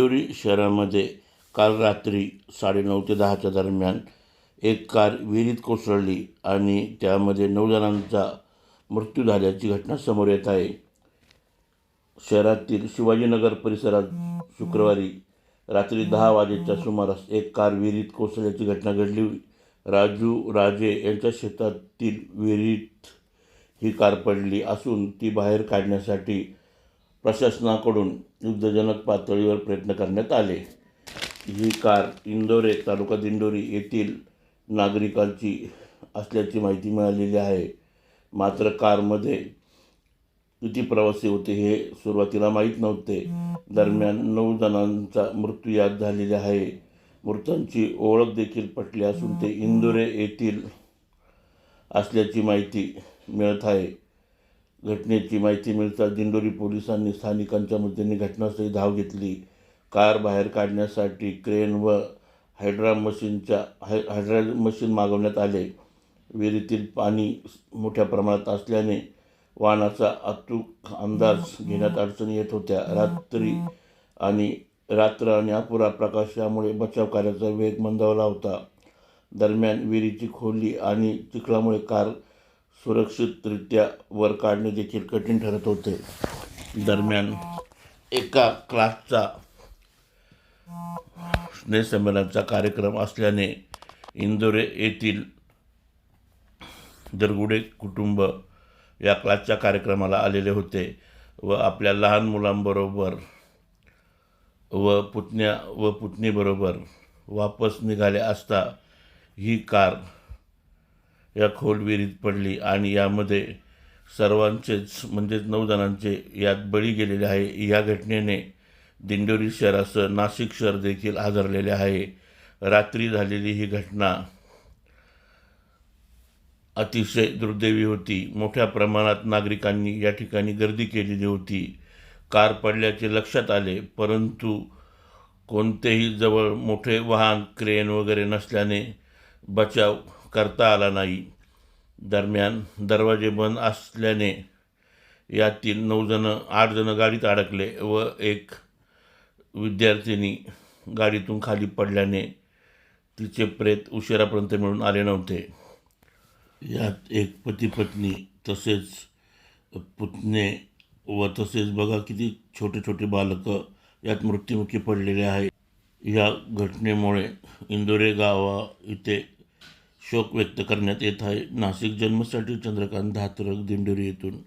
दिंडोरी शहरामध्ये काल रात्री 9:30 ते 10च्या दरम्यान एक कार विहिरीत कोसळली आणि त्यामध्ये 9 जणांचा मृत्यू झाल्याची घटना समोर येत आहे. शहरातील शिवाजीनगर परिसरात शुक्रवारी रात्री 10 वाजेच्या सुमारास एक कार विहिरीत कोसळल्याची घटना घडली. राजू राजे यांच्या शेतातील विहिरीत ही कार पडली असून ती बाहेर काढण्यासाठी प्रशासनाकडून युद्धजनक पातळीवर प्रयत्न करण्यात आले. ही कार इंदोरे तालुका दिंडोरी येथील नागरिकांची असल्याची माहिती मिळालेली आहे. मात्र कारमध्ये किती प्रवासी होते हे सुरुवातीला माहीत नव्हते. दरम्यान 9 जणांचा मृत्यू यात झालेला आहे. मृतांची ओळख देखील पटली असून ते इंदोरे येथील असल्याची माहिती मिळत आहे. घटनेची माहिती मिळताच दिंडोरी पोलिसांनी स्थानिकांच्या मदतीने घटनास्थळी धाव घेतली. कार बाहेर काढण्यासाठी क्रेन व हायड्रा मशीन मागवण्यात आले. विहिरीतील पाणी मोठ्या प्रमाणात असल्याने वाहनाचा अचूक अंदाज घेण्यात अडचणी येत होत्या. रात्र आणि अपुरा प्रकाश यामुळे बचाव कार्याचा वेग मंदावला होता. दरम्यान विहिरीची खोली आणि चिखलामुळे कार सुरक्षितरित्या वर काढणे देखील कठीण ठरत होते. दरम्यान एका क्लासचा स्नेहसंमेलनाचा कार्यक्रम असल्याने इंदोरे येथील दरगुडे कुटुंब या क्लासच्या कार्यक्रमाला आलेले होते व आपल्या लहान मुलांबरोबर व पुतण्या व पुतणीबरोबर वापस निघाले असता ही कार या खोल विहिरीत पडली आणि यामध्ये सर्वांचेच म्हणजेच 9 जणांचे यात बळी गेलेले आहे. या घटनेने दिंडोरी शहरासह नाशिक शहर देखील हादरलेले आहे. रात्री झालेली ही घटना अतिशय दुर्दैवी होती. मोठ्या प्रमाणात नागरिकांनी या ठिकाणी गर्दी केलेली होती. कार पडल्याचे लक्षात आले, परंतु कोणतेही जवळ मोठे वाहन क्रेन वगैरे नसल्याने बचाव करता आला नाही. दरम्यान दरवाजे बंद असल्याने यातील 8 जण गाडीत अडकले व एक विद्यार्थिनी गाडीतून खाली पडल्याने तिचे प्रेत उशिरापर्यंत मिळून आले नव्हते. यात एक पती पत्नी तसेच पुतणे व तसेच बघा किती छोटे छोटे बालकं यात मृत्युमुखी पडलेले आहे. या घटनेमुळे इंदोरे गावा इथे शोक व्यक्त करण्यात येत आहे. नाशिक जन्मसाठी चंद्रकांत धात्रक, दिंडोरी येथून.